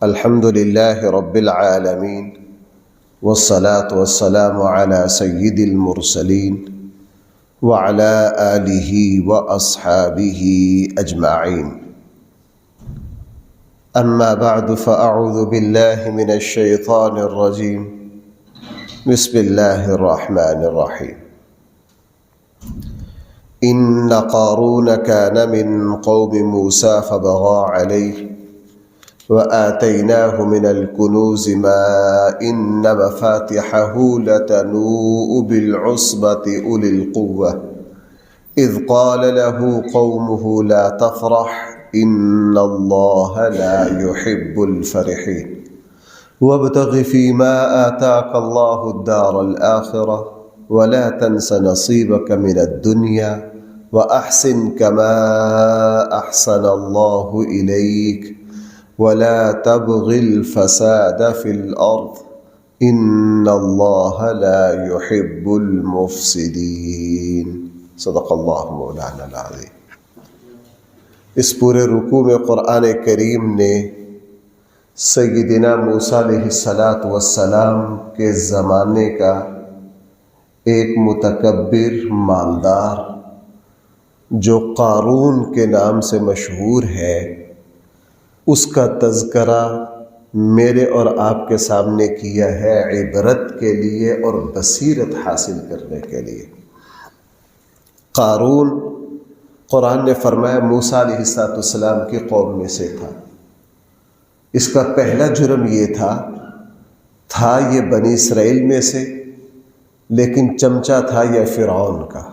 الحمد لله رب العالمين والصلاة والسلام على سيد المرسلين وعلى آله وأصحابه أجمعين. أما بعد فأعوذ بالله من الشيطان الرجيم. بسم الله الرحمن الرحيم. إن قارون كان من قوم موسى فبغى عليه وآتيناه من الكنوز ما إن مفاتحه لتنوء بالعصبة أولي القوة إذ قال له قومه لا تفرح إن الله لا يحب الفرحين وابتغ فيما آتاك الله الدار الآخرة ولا تنس نصيبك من الدنيا وأحسن كما أحسن الله إليك ولا تبغ الفساد في الأرض إن الله لا يحب المفسدين. صدق اللہ مولانا العظیم. اس پورے رکوع میں قرآن کریم نے سیدنا موسیٰ علیہ السلام کے زمانے کا ایک متکبر مالدار جو قارون کے نام سے مشہور ہے اس کا تذکرہ میرے اور آپ کے سامنے کیا ہے عبرت کے لیے اور بصیرت حاصل کرنے کے لیے. قارون قرآن نے فرمایا موسیٰ علیہ السلام کی قوم میں سے تھا. اس کا پہلا جرم یہ تھا یہ بنی اسرائیل میں سے، لیکن چمچہ تھا یہ فرعون کا.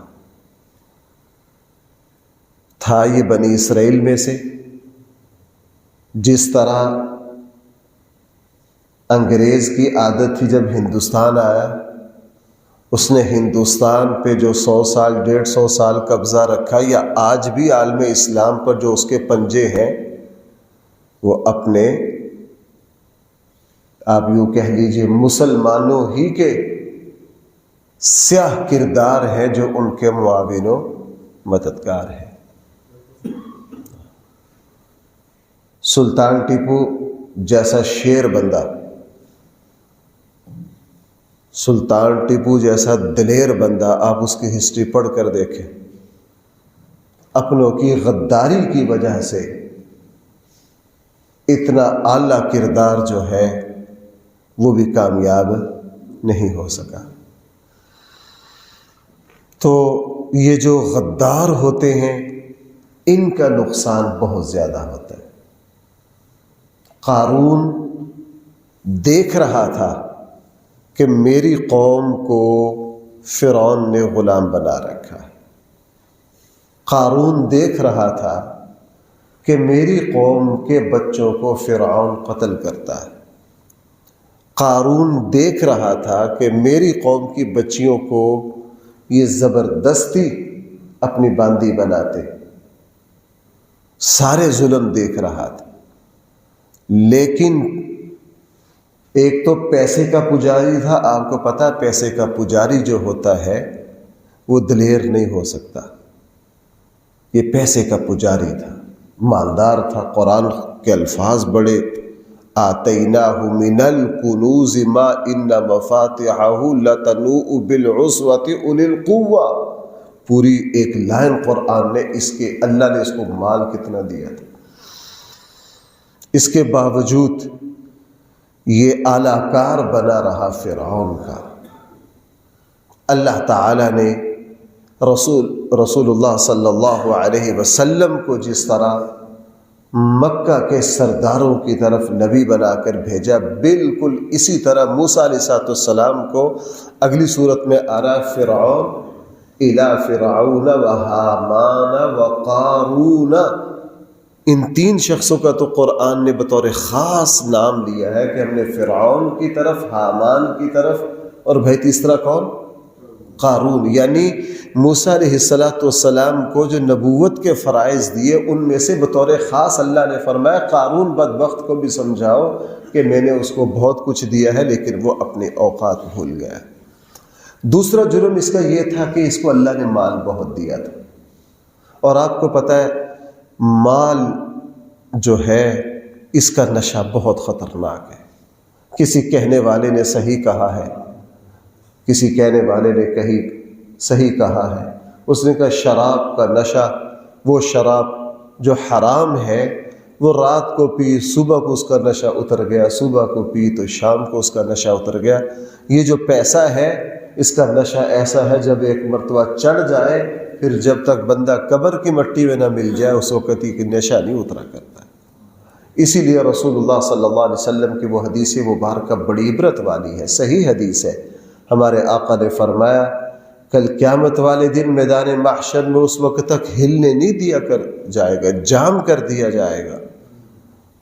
تھا یہ بنی اسرائیل میں سے، جس طرح انگریز کی عادت تھی جب ہندوستان آیا اس نے ہندوستان پہ جو 100 سال 150 سال قبضہ رکھا، یا آج بھی عالم اسلام پر جو اس کے پنجے ہیں وہ اپنے آپ یوں کہہ لیجئے مسلمانوں ہی کے سیاہ کردار ہیں جو ان کے معاون و مددگار ہیں. سلطان ٹیپو جیسا شیر بندہ، سلطان ٹیپو جیسا دلیر بندہ آپ اس کی ہسٹری پڑھ کر دیکھیں، اپنوں کی غداری کی وجہ سے اتنا اعلیٰ کردار جو ہے وہ بھی کامیاب نہیں ہو سکا. تو یہ جو غدار ہوتے ہیں ان کا نقصان بہت زیادہ ہوتا ہے. قارون دیکھ رہا تھا کہ میری قوم کو فرعون نے غلام بنا رکھا ہے. قارون دیکھ رہا تھا کہ میری قوم کے بچوں کو فرعون قتل کرتا ہے. قارون دیکھ رہا تھا کہ میری قوم کی بچیوں کو یہ زبردستی اپنی باندی بناتے. سارے ظلم دیکھ رہا تھا، لیکن ایک تو پیسے کا پجاری تھا. آپ کو پتہ پیسے کا پجاری جو ہوتا ہے وہ دلیر نہیں ہو سکتا. یہ پیسے کا پجاری تھا، مالدار تھا. قرآن کے الفاظ بڑے آتیناہ من الکنوز ما ان مفاتحہ لتنوء بالعصبۃ اولي القوہ. پوری ایک لائن قرآن نے اس کے اللہ نے اس کو مال کتنا دیا تھا. اس کے باوجود یہ اعلی کار بنا رہا فرعون کا. اللہ تعالی نے رسول اللہ صلی اللہ علیہ وسلم کو جس طرح مکہ کے سرداروں کی طرف نبی بنا کر بھیجا، بالکل اسی طرح موسیٰ علیہ السلام کو اگلی صورت میں آ رہا فرعون الی فرعون وہامان وقارون. ان 3 شخصوں کا تو قرآن نے بطور خاص نام لیا ہے کہ ہم نے فرعون کی طرف، حامان کی طرف، اور بھائی تیسرا کون؟ قارون. یعنی موسیٰ علیہ السلام کو جو نبوت کے فرائض دیے ان میں سے بطور خاص اللہ نے فرمایا قارون بدبخت کو بھی سمجھاؤ کہ میں نے اس کو بہت کچھ دیا ہے لیکن وہ اپنے اوقات بھول گیا. دوسرا جرم اس کا یہ تھا کہ اس کو اللہ نے مال بہت دیا تھا، اور آپ کو پتہ ہے مال جو ہے اس کا نشہ بہت خطرناک ہے۔ کسی کہنے والے نے صحیح کہا ہے، کسی کہنے والے نے صحیح کہا ہے، اس نے کہا شراب کا نشہ، وہ شراب جو حرام ہے، وہ رات کو پی صبح کو اس کا نشہ اتر گیا، صبح کو پی تو شام کو اس کا نشہ اتر گیا۔ یہ جو پیسہ ہے اس کا نشہ ایسا ہے، جب ایک مرتبہ چڑھ جائے پھر جب تک بندہ قبر کی مٹی میں نہ مل جائے اس وقت ہی کہ نشہ نہیں اترا کرتا۔ اسی لیے رسول اللہ صلی اللہ علیہ وسلم کی وہ حدیث مبارکہ بڑی عبرت والی ہے، صحیح حدیث ہے۔ ہمارے آقا نے فرمایا کل قیامت والے دن میدان محشر میں اس وقت تک ہلنے نہیں دیا کر جائے گا، جام کر دیا جائے گا۔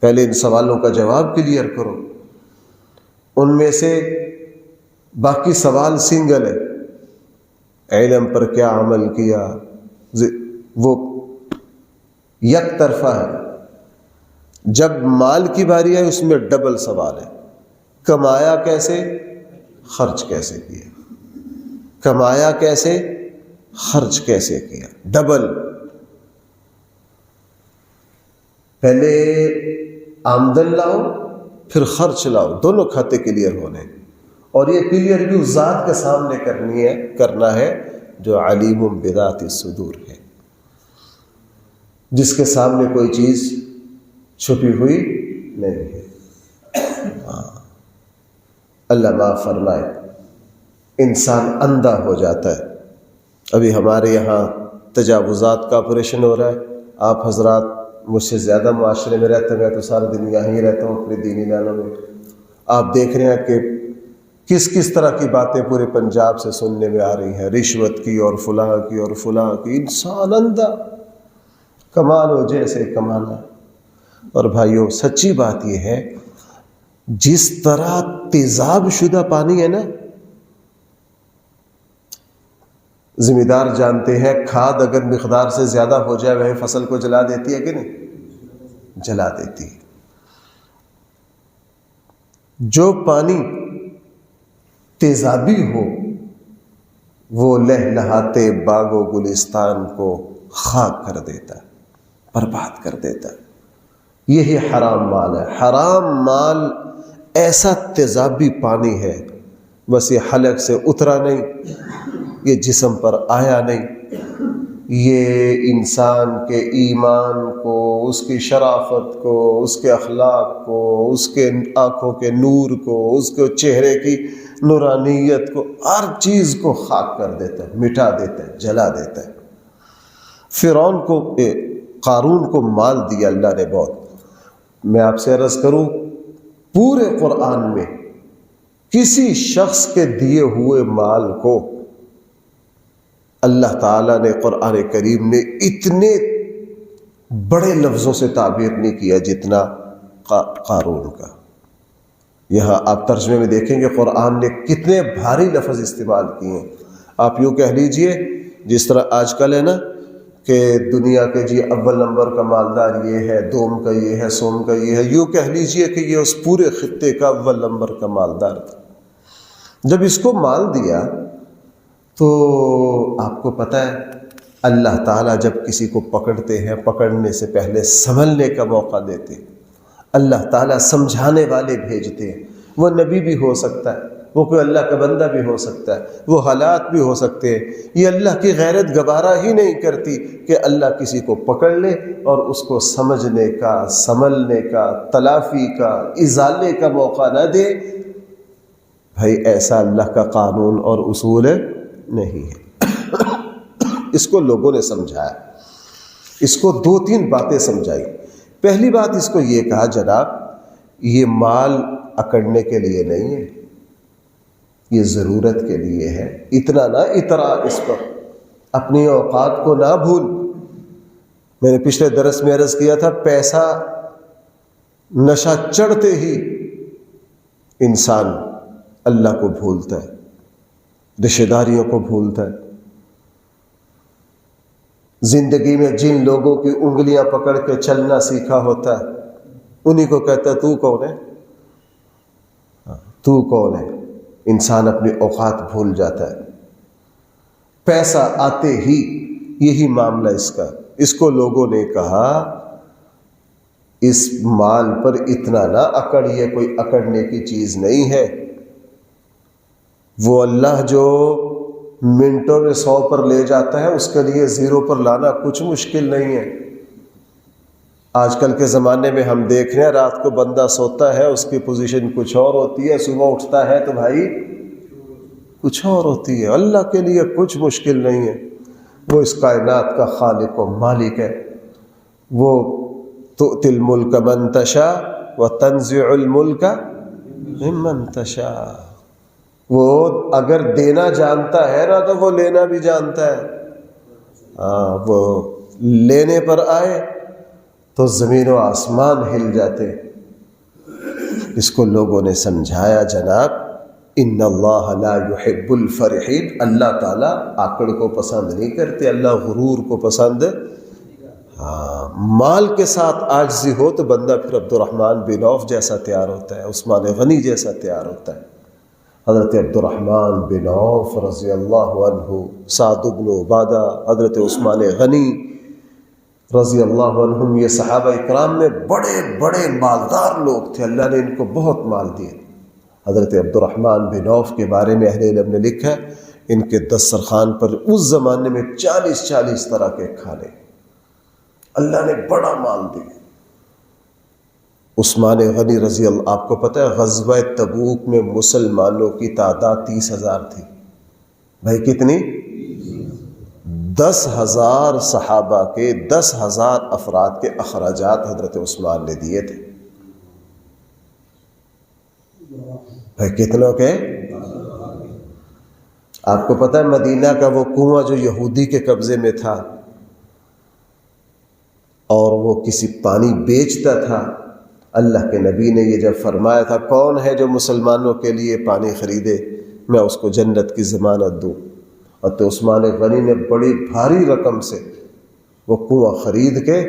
پہلے ان سوالوں کا جواب کلیئر کرو۔ ان میں سے باقی سوال سنگل ہے، علم پر کیا عمل کیا، وہ یک طرفہ ہے۔ جب مال کی باری ہے اس میں ڈبل سوال ہے، کمایا کیسے، خرچ کیسے کیا، کمایا کیسے، خرچ کیسے کیا، ڈبل۔ پہلے آمدن لاؤ پھر خرچ لاؤ، دونوں کھاتے کلیئر ہونے، اور یہ کلیئر بھی اس ذات کے سامنے کرنا ہے جو علیم بذات الصدور ہے، جس کے سامنے کوئی چیز چھپی ہوئی نہیں ہے۔ اللہ معاف فرمائے، انسان اندھا ہو جاتا ہے۔ ابھی ہمارے یہاں تجاوزات کا آپریشن ہو رہا ہے، آپ حضرات مجھ سے زیادہ معاشرے میں رہتے ہیں، میں تو سارے دن یہاں ہی رہتا ہوں اپنے دینی نالوں میں۔ آپ دیکھ رہے ہیں کہ کس طرح کی باتیں پورے پنجاب سے سننے میں آ رہی ہیں، رشوت کی اور فلاں کی اور فلاں کی۔ انسان اندھا، کما لو جیسے کمانا۔ اور بھائیو سچی بات یہ ہے، جس طرح تیزاب شدہ پانی ہے نا، ذمہ دار جانتے ہیں کھاد اگر مقدار سے زیادہ ہو جائے وہ فصل کو جلا دیتی ہے کہ نہیں؟ جلا دیتی ہے۔ جو پانی تیزابی ہو وہ لہلہاتے باغ و گلستان کو خاک کر دیتا ہے، برباد کر دیتا ہے۔ یہی حرام مال ہے۔ حرام مال ایسا تیزابی پانی ہے، بس یہ حلق سے اترا نہیں، یہ جسم پر آیا نہیں، یہ انسان کے ایمان کو، اس کی شرافت کو، اس کے اخلاق کو، اس کے آنکھوں کے نور کو، اس کے چہرے کی نورانیت کو، ہر چیز کو خاک کر دیتا ہے، مٹا دیتا ہے، جلا دیتا ہے۔ فرعون کو، قارون کو مال دیا اللہ نے بہت۔ میں آپ سے عرض کروں، پورے قرآن میں کسی شخص کے دیے ہوئے مال کو اللہ تعالیٰ نے، قرآن کریم نے اتنے بڑے لفظوں سے تعبیر نہیں کیا جتنا قارون کا۔ یہاں آپ ترجمے میں دیکھیں گے قرآن نے کتنے بھاری لفظ استعمال کیے ہیں۔ آپ یوں کہہ لیجئے جس طرح آج کل ہے نا کہ دنیا کے جی اول نمبر کا مالدار یہ ہے، دوم کا یہ ہے، سوم کا یہ ہے، یوں کہہ لیجئے کہ یہ اس پورے خطے کا اول نمبر کا مالدار تھا۔ جب اس کو مال دیا تو آپ کو پتہ ہے اللہ تعالیٰ جب کسی کو پکڑتے ہیں، پکڑنے سے پہلے سنبھلنے کا موقع دیتے ہیں۔ اللہ تعالیٰ سمجھانے والے بھیجتے ہیں۔ وہ نبی بھی ہو سکتا ہے، وہ کوئی اللہ کا بندہ بھی ہو سکتا ہے، وہ حالات بھی ہو سکتے ہیں۔ یہ اللہ کی غیرت گوارا ہی نہیں کرتی کہ اللہ کسی کو پکڑ لے اور اس کو سمجھنے کا، سنبھلنے کا، تلافی کا، ازالے کا موقع نہ دے۔ بھائی ایسا اللہ کا قانون اور اصول نہیں ہے۔ اس کو لوگوں نے سمجھایا، اس کو 2-3 باتیں سمجھائی۔ پہلی بات اس کو یہ کہا جناب یہ مال اکڑنے کے لیے نہیں ہے، یہ ضرورت کے لیے ہے۔ اتنا نہ اترا اس پر، اپنی اوقات کو نہ بھول۔ میں نے پچھلے درس میں عرض کیا تھا، پیسہ نشہ چڑھتے ہی انسان اللہ کو بھولتا ہے، رشتہ داریوں کو بھولتا ہے۔ زندگی میں جن لوگوں کی انگلیاں پکڑ کے چلنا سیکھا ہوتا ہے انہی کو کہتا ہے تو کون ہے، تو کون ہے۔ انسان اپنی اوقات بھول جاتا ہے۔ پیسہ آتے ہی یہی معاملہ اس کا۔ اس کو لوگوں نے کہا اس مال پر اتنا نہ اکڑیے، کوئی اکڑنے کی چیز نہیں ہے۔ وہ اللہ جو منٹوں میں 100 پر لے جاتا ہے، اس کے لیے 0 پر لانا کچھ مشکل نہیں ہے۔ آج کل کے زمانے میں ہم دیکھ رہے ہیں، رات کو بندہ سوتا ہے، اس کی پوزیشن کچھ اور ہوتی ہے، صبح اٹھتا ہے تو بھائی کچھ اور ہوتی ہے۔ اللہ کے لیے کچھ مشکل نہیں ہے، وہ اس کائنات کا خالق و مالک ہے۔ وہ تؤتی الملک من تشاء وتنزع الملک ممن تشاء، وہ اگر دینا جانتا ہے نا تو وہ لینا بھی جانتا ہے۔ وہ لینے پر آئے تو زمین و آسمان ہل جاتے۔ اس کو لوگوں نے سمجھایا جناب، ان اللہ لا يحب الفرحین، اللہ تعالیٰ آکڑ کو پسند نہیں کرتے، اللہ غرور کو پسند۔ مال کے ساتھ عاجزی ہو تو بندہ پھر عبد الرحمن بن عوف جیسا تیار ہوتا ہے، عثمان غنی جیسا تیار ہوتا ہے۔ حضرت عبد الرحمن بن عوف رضی اللہ عنہ، سعد بن عبادہ، حضرت عثمان غنی رضی اللہ عنہم، یہ صحابہ اکرام میں بڑے بڑے مالدار لوگ تھے، اللہ نے ان کو بہت مال دیے۔ حضرت عبد الرحمن بن عوف کے بارے میں اہل علم نے لکھا ہے، ان کے دسترخوان پر اس زمانے میں 40 طرح کے کھانے، اللہ نے بڑا مال دیا۔ عثمان غنی رضی اللہ، آپ کو پتہ ہے غزوہ تبوک میں مسلمانوں کی تعداد 30,000 تھی۔ بھائی کتنی؟ 10,000 صحابہ کے 10,000 افراد کے اخراجات حضرت عثمان نے دیے تھے۔ بھائی کتنوں کے؟ آپ کو پتہ ہے مدینہ کا وہ کنواں جو یہودی کے قبضے میں تھا اور وہ کسی پانی بیچتا تھا، اللہ کے نبی نے یہ جب فرمایا تھا کون ہے جو مسلمانوں کے لیے پانی خریدے میں اس کو جنت کی ضمانت دوں، اور تو عثمان غنی نے بڑی بھاری رقم سے وہ کنواں خرید کے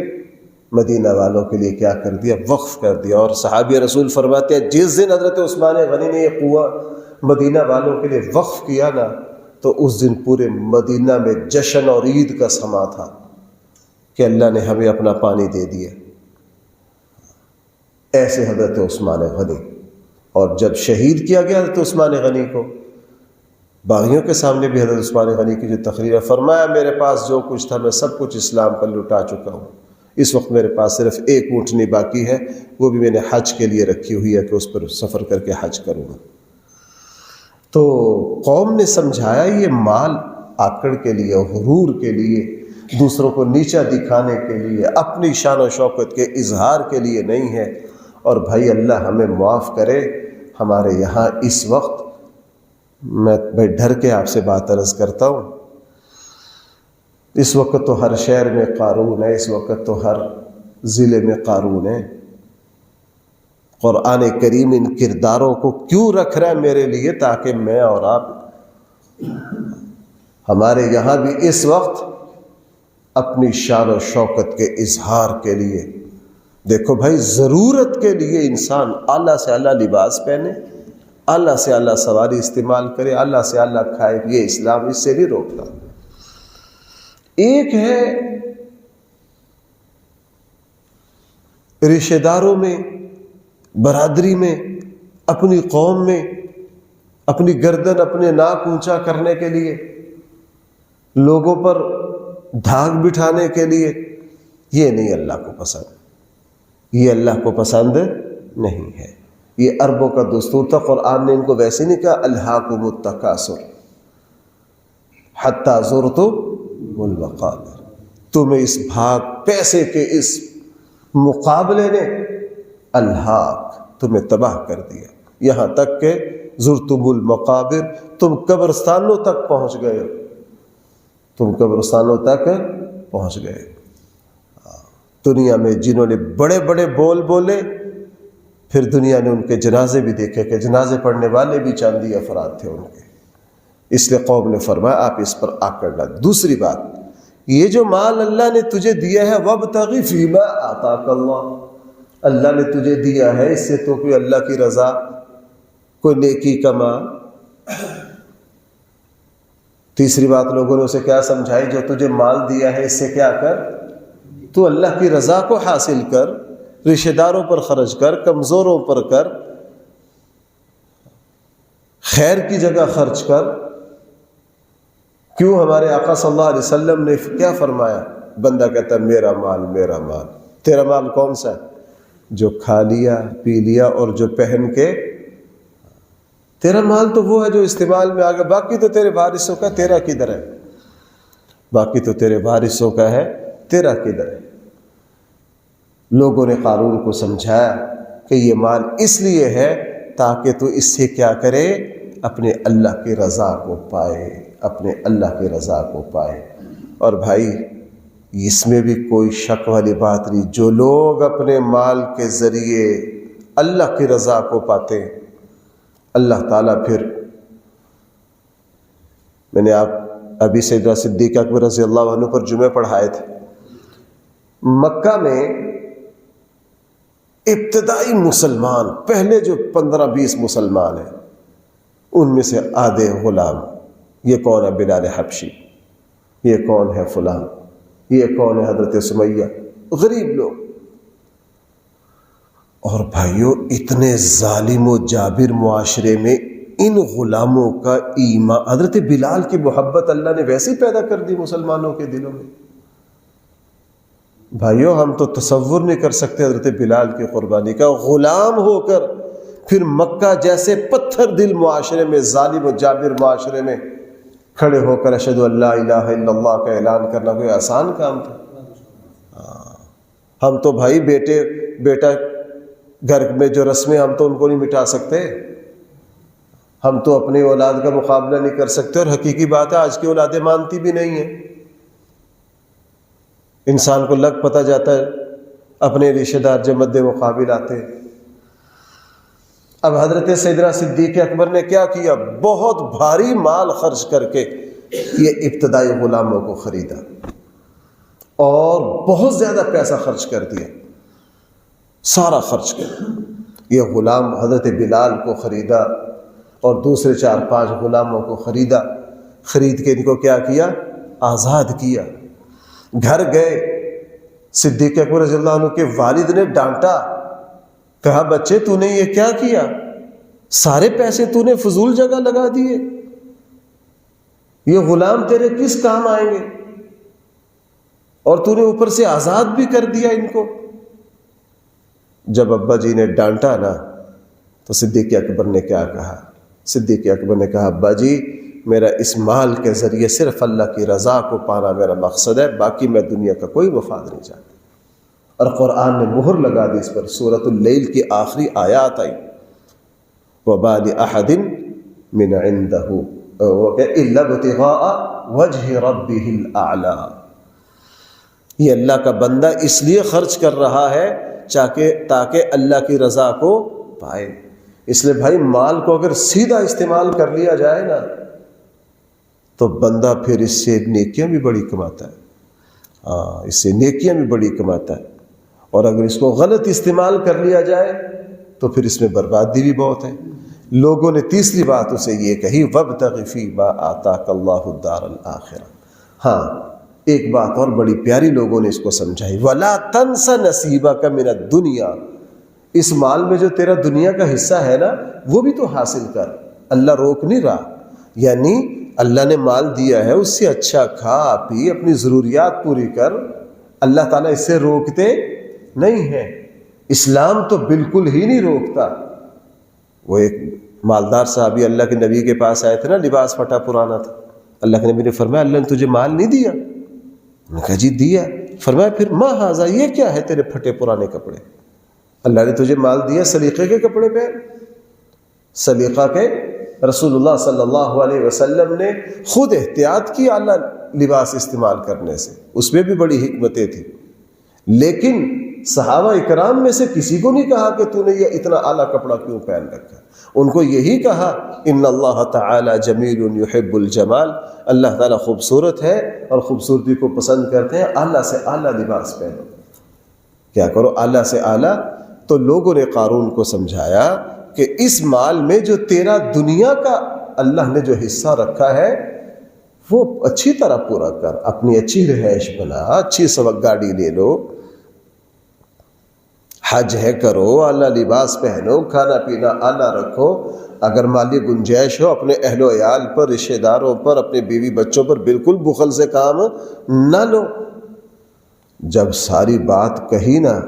مدینہ والوں کے لیے کیا کر دیا؟ وقف کر دیا۔ اور صحابی رسول فرماتے ہیں جس دن حضرت عثمان غنی نے یہ کنواں مدینہ والوں کے لیے وقف کیا نا، تو اس دن پورے مدینہ میں جشن اور عید کا سما تھا کہ اللہ نے ہمیں اپنا پانی دے دیا۔ ایسے حضرت عثمان غنی، اور جب شہید کیا گیا حضرت عثمان غنی کو، باغیوں کے سامنے بھی حضرت عثمان غنی کی جو تقریر ہے، فرمایا میرے پاس جو کچھ تھا میں سب کچھ اسلام پر لٹا چکا ہوں، اس وقت میرے پاس صرف ایک اونٹنی باقی ہے، وہ بھی میں نے حج کے لیے رکھی ہوئی ہے کہ اس پر سفر کر کے حج کروں گا۔ تو قوم نے سمجھایا یہ مال آکڑ کے لیے، غرور کے لیے، دوسروں کو نیچا دکھانے کے لیے، اپنی شان و شوکت کے اظہار کے لیے نہیں ہے۔ اور بھائی اللہ ہمیں معاف کرے، ہمارے یہاں اس وقت میں بھائی ڈر کے آپ سے بات عرض کرتا ہوں، اس وقت تو ہر شہر میں قارون ہے، اس وقت تو ہر ضلع میں قارون ہے۔ قرآن کریم ان کرداروں کو کیوں رکھ رہا ہے میرے لیے؟ تاکہ میں اور آپ، ہمارے یہاں بھی اس وقت اپنی شان و شوکت کے اظہار کے لیے، دیکھو بھائی ضرورت کے لیے انسان اعلیٰ سے اعلیٰ لباس پہنے، اعلیٰ سے اعلیٰ سواری استعمال کرے، اعلیٰ سے اعلیٰ کھائے، یہ اسلام اس سے نہیں روکتا۔ ایک ہے رشتہ داروں میں، برادری میں، اپنی قوم میں اپنی گردن، اپنے ناک اونچا کرنے کے لیے، لوگوں پر دھاگ بٹھانے کے لیے، یہ نہیں اللہ کو پسند، یہ اللہ کو پسند نہیں ہے۔ یہ عربوں کا دستور تھا، قرآن نے ان کو ویسے نہیں کہا الہاکم التکاثر حتی زرتم المقابر، تمہیں اس بھاگ پیسے کے اس مقابلے نے الہاک تمہیں تباہ کر دیا، یہاں تک کہ زرتم المقابر، تم قبرستانوں تک پہنچ گئے، تم قبرستانوں تک پہنچ گئے۔ دنیا میں جنہوں نے بڑے بڑے بول بولے، پھر دنیا نے ان کے جنازے بھی دیکھے کہ جنازے پڑھنے والے بھی چاندی افراد تھے ان کے، اس لیے قوم نے فرمایا آپ اس پر آکڑ نہ۔ دوسری بات، یہ جو مال اللہ نے تجھے دیا ہے وابتغ فیما آتاک اللہ، اللہ نے تجھے دیا ہے، اس سے تو کوئی اللہ کی رضا، کوئی نیکی کما۔ تیسری بات لوگوں نے اسے کیا سمجھائی؟ جو تجھے مال دیا ہے اس سے کیا کر، تو اللہ کی رضا کو حاصل کر، رشتہ داروں پر خرچ کر، کمزوروں پر کر، خیر کی جگہ خرچ کر۔ کیوں؟ ہمارے آقا صلی اللہ علیہ وسلم نے کیا فرمایا؟ بندہ کہتا ہے میرا مال میرا مال۔ تیرا مال کون سا ہے؟ جو کھا لیا پی لیا اور جو پہن کے۔ تیرا مال تو وہ ہے جو استعمال میں آ گیا، باقی تو تیرے وارثوں کا، تیرا کدھر ہے؟ باقی تو تیرے وارثوں کا ہے، تیرا کدھر ہے؟ لوگوں نے قارون کو سمجھایا کہ یہ مال اس لیے ہے تاکہ تو اس سے کیا کرے؟ اپنے اللہ کی رضا کو پائے، اپنے اللہ کی رضا کو پائے۔ اور بھائی اس میں بھی کوئی شک والی بات نہیں، جو لوگ اپنے مال کے ذریعے اللہ کی رضا کو پاتے، اللہ تعالیٰ پھر، میں نے ابھی سیدنا صدیق اکبر رضی اللہ عنہ پر جمعے پڑھائے تھے۔ مکہ میں ابتدائی مسلمان، پہلے جو 15-20 مسلمان ہیں، ان میں سے آدھے غلام۔ یہ کون ہے؟ بلال حبشی۔ یہ کون ہے؟ فلاں۔ یہ کون ہے؟ حضرت سمیہ۔ غریب لوگ۔ اور بھائیوں اتنے ظالم و جابر معاشرے میں ان غلاموں کا ایمان، حضرت بلال کی محبت اللہ نے ویسی پیدا کر دی مسلمانوں کے دلوں میں۔ بھائیوں ہم تو تصور نہیں کر سکتے حضرت بلال کی قربانی کا، غلام ہو کر پھر مکہ جیسے پتھر دل معاشرے میں، ظالم و جابر معاشرے میں کھڑے ہو کر اشہد ان لا الہ الا اللہ کا اعلان کرنا کوئی آسان کام تھا؟ ہم تو بھائی بیٹا گھر میں جو رسمیں، ہم تو ان کو نہیں مٹا سکتے، ہم تو اپنی اولاد کا مقابلہ نہیں کر سکتے، اور حقیقی بات ہے آج کی اولادیں مانتی بھی نہیں ہیں۔ انسان کو لگ پتہ جاتا ہے، اپنے رشتہ دار جب مد مقابل آتے۔ اب حضرت سیدنا صدیق اکبر نے کیا کیا؟ بہت بھاری مال خرچ کر کے یہ ابتدائی غلاموں کو خریدا، اور بہت زیادہ پیسہ خرچ کر دیا، سارا خرچ کر یہ غلام حضرت بلال کو خریدا، اور دوسرے 4-5 غلاموں کو خریدا۔ خرید کے ان کو کیا کیا؟ آزاد کیا۔ گھر گئے، صدیق اکبر رضی اللہ عنہ کے والد نے ڈانٹا، کہا بچے تو نے یہ کیا کیا؟ سارے پیسے تو نے فضول جگہ لگا دیے، یہ غلام تیرے کس کام آئیں گے؟ اور تو نے اوپر سے آزاد بھی کر دیا ان کو۔ جب ابا جی نے ڈانٹا نا تو صدیق اکبر نے کیا کہا؟ صدیق اکبر نے کہا ابا جی میرا اس مال کے ذریعے صرف اللہ کی رضا کو پانا میرا مقصد ہے، باقی میں دنیا کا کوئی مفاد نہیں چاہتا۔ اور قرآن نے مہر لگا دی اس پر، سورۃ اللیل کی آخری آیات آئی، وَمَا لِأَحَدٍ مِّنْ عِندَهُ إِلَّا ابْتِغَاءَ وَجْهِ رَبِّهِ الْأَعْلَىٰ۔ یہ اللہ کا بندہ اس لیے خرچ کر رہا ہے تاکہ اللہ کی رضا کو پائے۔ اس لیے بھائی مال کو اگر سیدھا استعمال کر لیا جائے نا تو بندہ پھر اس سے نیکیاں بھی بڑی کماتا ہے، اس سے نیکیاں بھی بڑی کماتا ہے۔ اور اگر اس کو غلط استعمال کر لیا جائے تو پھر اس میں بربادی بھی بہت ہے۔ لوگوں نے تیسری بات اسے یہ کہی وَابْتَغِ فِيمَا آتَاكَ اللَّهُ الدَّارَ الْآخِرَةَ۔ ہاں ایک بات اور بڑی پیاری لوگوں نے اس کو سمجھائی، وَلَا تَنْسَ نَصِيبَكَ مِنَ الدُّنْيَا۔ اس مال میں جو تیرا دنیا کا حصہ ہے نا وہ بھی تو حاصل کر، اللہ روک نہیں رہا۔ یعنی اللہ نے مال دیا ہے، اس سے اچھا کھا پی، اپنی ضروریات پوری کر، اللہ تعالیٰ اس سے روکتے نہیں ہے۔ اسلام تو بالکل ہی نہیں روکتا۔ وہ ایک مالدار صحابی اللہ کے نبی کے پاس آئے تھے نا، لباس پھٹا پرانا تھا، اللہ کے نبی نے فرمایا اللہ نے تجھے مال نہیں دیا؟ انہوں نے کہا جی دیا۔ فرمایا پھر ما ھذا، یہ کیا ہے تیرے پھٹے پرانے کپڑے؟ اللہ نے تجھے مال دیا سلیقے کے کپڑے پہن، سلیقہ کے۔ رسول اللہ صلی اللہ علیہ وسلم نے خود احتیاط کی اعلیٰ لباس استعمال کرنے سے، اس میں بھی بڑی حکمتیں تھیں، لیکن صحابہ اکرام میں سے کسی کو نہیں کہا کہ تو نے یہ اتنا اعلیٰ کپڑا کیوں پہن رکھا۔ ان کو یہی کہا ان اللہ تعالی جمیل یحب الجمال، اللہ تعالیٰ خوبصورت ہے اور خوبصورتی کو پسند کرتے ہیں، اعلیٰ سے اعلیٰ لباس پہنو، کیا کرو اعلیٰ سے اعلیٰ۔ تو لوگوں نے قارون کو سمجھایا کہ اس مال میں جو تیرا دنیا کا اللہ نے جو حصہ رکھا ہے وہ اچھی طرح پورا کر، اپنی اچھی رہائش بنا، اچھی سبق گاڑی لے لو، حج ہے کرو، اعلیٰ لباس پہنو، کھانا پینا اعلیٰ رکھو، اگر مالی گنجائش ہو اپنے اہل و عیال پر، رشتہ داروں پر، اپنے بیوی بچوں پر بالکل بخل سے کام نہ لو۔ جب ساری بات کہی نا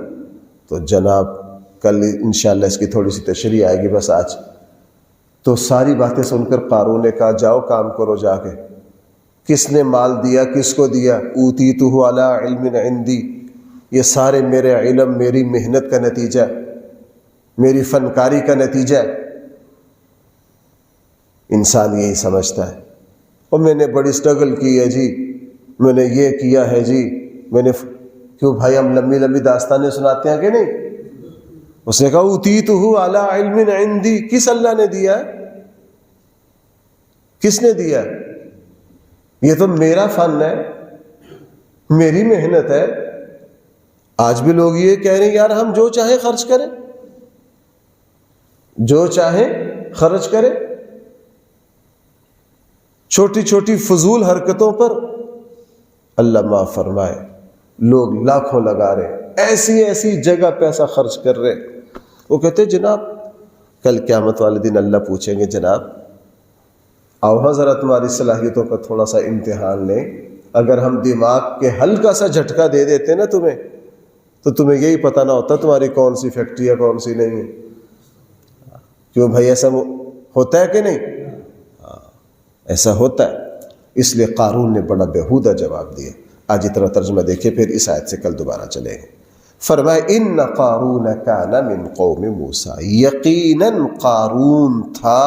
تو جناب کل انشاءاللہ اس کی تھوڑی سی تشریح آئے گی، بس آج تو ساری باتیں سن کر قارون نے کہا جاؤ کام کرو جا کے۔ کس نے مال دیا، کس کو دیا؟ اوتیتہ علی علم عندی، یہ سارے میرے علم، میری محنت کا نتیجہ، میری فنکاری کا نتیجہ ہے۔ انسان یہی سمجھتا ہے، اور میں نے بڑی سٹرگل کی ہے جی، میں نے یہ کیا ہے جی، میں نے کیوں بھائی ہم لمبی لمبی داستانیں سناتے ہیں کہ نہیں؟ اس نے کہا اوتیتہ علی علم عندی، کس اللہ نے دیا ہے؟ کس نے دیا ہے؟ یہ تو میرا فن ہے، میری محنت ہے۔ آج بھی لوگ یہ کہہ رہے ہیں یار ہم جو چاہیں خرچ کریں، جو چاہیں خرچ کریں، چھوٹی چھوٹی فضول حرکتوں پر اللہ معاف فرمائے لوگ لاکھوں لگا رہے، ایسی ایسی جگہ پیسہ خرچ کر رہے۔ وہ کہتے جناب کل قیامت والے دن اللہ پوچھیں گے جناب آؤ ہاں ذرا تمہاری صلاحیتوں کا تھوڑا سا امتحان لیں، اگر ہم دماغ کے ہلکا سا جھٹکا دے دیتے نا تمہیں تو تمہیں یہی پتہ نہ ہوتا تمہاری کون سی فیکٹری ہے کون سی نہیں ہے۔ کیوں بھائی ایسا ہوتا ہے کہ نہیں؟ ایسا ہوتا ہے۔ اس لیے قارون نے بڑا بیہودہ جواب دیا۔ آج اتنا ترجمہ دیکھیں، پھر اس آیت سے کل دوبارہ چلیں گے۔ فرمائے ان قارون کان من قوم موسیٰ، یقیناً قارون تھا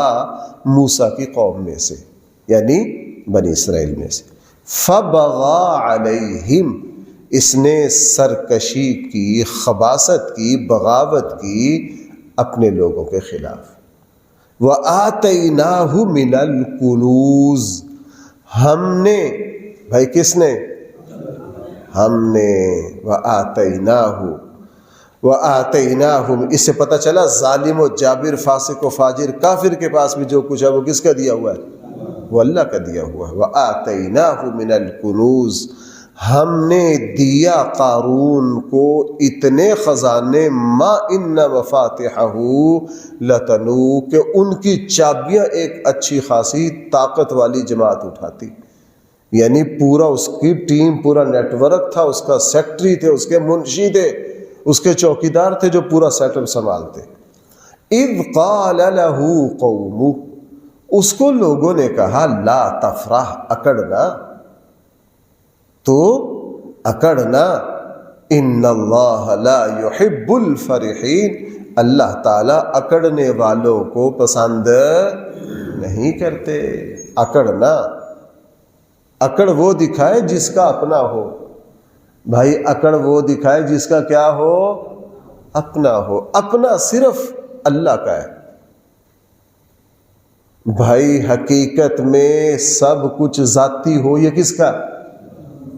موسیٰ کی قوم میں سے، یعنی بنی اسرائیل میں سے۔ فبغى علیہم، اس نے سرکشی کی، خباثت کی، بغاوت کی اپنے لوگوں کے خلاف۔ وَآتَيْنَاهُ مِنَ الْكُنُوزِ، ہم نے، بھائی کس نے؟ ہم نے۔ وَآتَيْنَاهُمْ، اس سے پتہ چلا ظالم و جابر، فاسق و فاجر، کافر کے پاس بھی جو کچھ ہے وہ کس کا دیا ہوا ہے؟ وہ اللہ کا دیا ہوا ہے۔ وَآتَيْنَاهُ مِنَ الْكُنُوزِ، ہم نے دیا قارون کو اتنے خزانے، ما ان مفاتحہ لتنوء، کہ ان کی چابیاں ایک اچھی خاصی طاقت والی جماعت اٹھاتی، یعنی پورا اس کی ٹیم، پورا نیٹ ورک تھا، اس کا سیکٹری تھے، اس کے منشی تھے، اس کے چوکیدار تھے جو پورا سیٹ اپ سنبھالتے۔ اذ قال له قومہ، اس کو لوگوں نے کہا لا تفرح، اکڑنا، تو اکڑنا، ان اللہ لا يحب الفرحین، اللہ تعالیٰ اکڑنے والوں کو پسند نہیں کرتے۔ اکڑنا، اکڑ وہ دکھائے جس کا اپنا ہو، بھائی اکڑ وہ دکھائے جس کا کیا ہو؟ اپنا ہو۔ اپنا صرف اللہ کا ہے بھائی، حقیقت میں سب کچھ ذاتی ہو یہ کس کا؟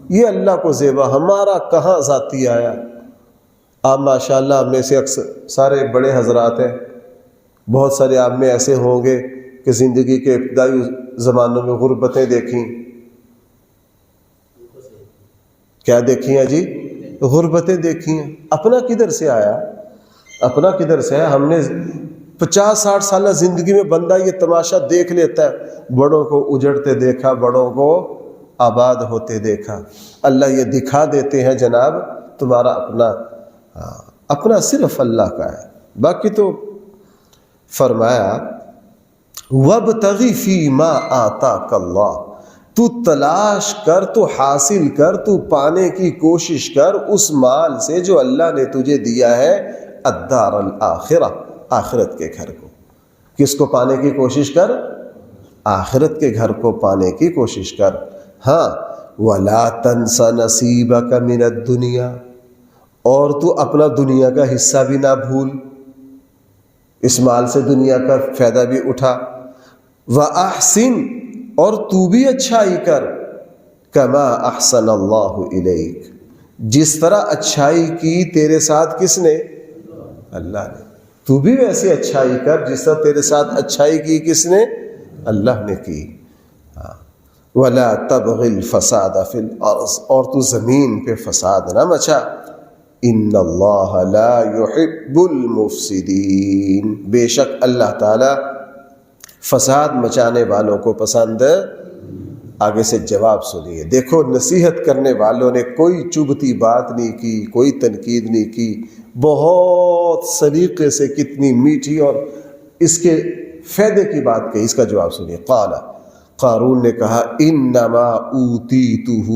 یہ اللہ کو زیبا، ہمارا کہاں ذاتی آیا؟ آپ ماشاءاللہ ہم میں سے اکثر سارے بڑے حضرات ہیں، بہت سارے آپ میں ایسے ہوں گے کہ زندگی کے ابتدائی زمانوں میں غربتیں دیکھیں۔ کیا دیکھی ہیں جی؟ غربتیں دیکھی ہیں۔ اپنا کدھر سے آیا؟ اپنا کدھر سے آیا؟ ہم نے 50-60 سالہ زندگی میں بندہ یہ تماشا دیکھ لیتا ہے، بڑوں کو اجڑتے دیکھا، بڑوں کو آباد ہوتے دیکھا۔ اللہ یہ دکھا دیتے ہیں جناب تمہارا اپنا، اپنا صرف اللہ کا ہے، باقی تو فرمایا وَابْتَغِ فِي مَا آتَاكَ اللَّهُ، تو تلاش کر، تو حاصل کر، تو پانے کی کوشش کر اس مال سے جو اللہ نے تجھے دیا ہے، الدار الآخرہ، آخرت کے گھر کو۔ کس کو پانے کی کوشش کر؟ آخرت کے گھر کو پانے کی کوشش کر۔ ہاں، وَلَا تَنْسَ نَصِيبَكَ مِنَ الدُّنْيَا، اور تو اپنا دنیا کا حصہ بھی نہ بھول، اس مال سے دنیا کا فائدہ بھی اٹھا۔ وَأَحْسِنْ، اور تو بھی اچھائی کر، كَمَا أَحْسَنَ اللَّهُ إِلَيْكَ، جس طرح اچھائی کی تیرے ساتھ کس نے؟ اللہ نے۔ تو بھی ویسے اچھائی کر جس طرح تیرے ساتھ اچھائی کی کس نے؟ اللہ نے کی۔ وَلَا تَبْغِ الْفَسَادَ فِي الْأَرْضِ، اور تو زمین پہ فساد نہ مچا۔ ان اللہ لا يحب المفسدین، بے شک اللہ تعالی فساد مچانے والوں کو پسند۔ آگے سے جواب سنیے، دیکھو نصیحت کرنے والوں نے کوئی چبھتی بات نہیں کی، کوئی تنقید نہیں کی، بہت سلیقے سے کتنی میٹھی اور اس کے فائدے کی بات کہی۔ اس کا جواب سنیے، قال، قارون نے کہا، انما اوتیتہ،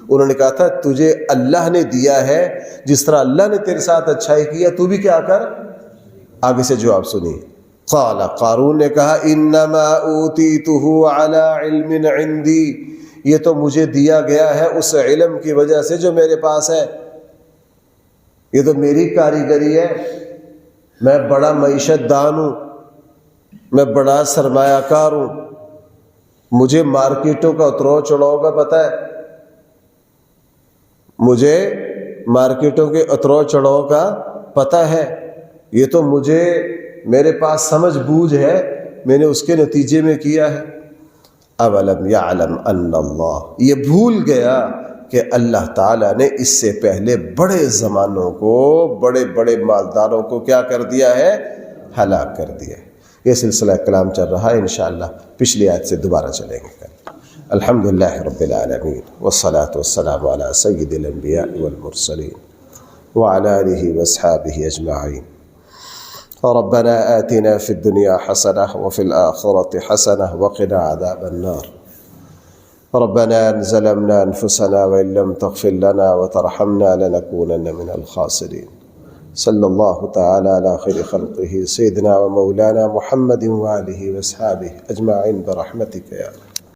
انہوں نے کہا تھا تجھے اللہ نے دیا ہے، جس طرح اللہ نے تیرے ساتھ اچھائی کیا تو بھی کیا کر۔ آگے سے جواب سنیے، قال، قارون نے کہا، انما اوتیتہ علی علم عندی، یہ تو مجھے دیا گیا ہے اس علم کی وجہ سے جو میرے پاس ہے، یہ تو میری کاریگری ہے، میں بڑا معیشت دان ہوں، میں بڑا سرمایہ کار ہوں، مجھے مارکیٹوں کا اترو چڑھاؤ کا پتہ ہے، مجھے مارکیٹوں کے اترو چڑھاؤ کا پتہ ہے، یہ تو مجھے میرے پاس سمجھ بوجھ ہے، میں نے اس کے نتیجے میں کیا ہے۔ اولم یعلم ان اللہ، یہ بھول گیا کہ اللہ تعالیٰ نے اس سے پہلے بڑے زمانوں کو، بڑے بڑے مالداروں کو کیا کر دیا ہے، ہلاک کر دیا ہے۔ یہ سلسلہ کلام چل رہا ہے، انشاءاللہ پچھلی آیت سے دوبارہ چلیں گے کل۔ الحمدللہ رب العالمین والصلاة والسلام علی سید الانبیاء والمرسلین وعلی آلہ واصحابہ اجمعین۔ ربنا آتنا في الدنيا حسنة وفي الآخرة حسنة وقنا عذاب النار۔ ربنا ظلمنا أنفسنا وإن لم تغفر لنا وترحمنا لنكونن من الخاسرين۔ صلى الله تعالى على خير خلقه سيدنا ومولانا محمد وآله وأصحابه أجمعين برحمتك يا رب۔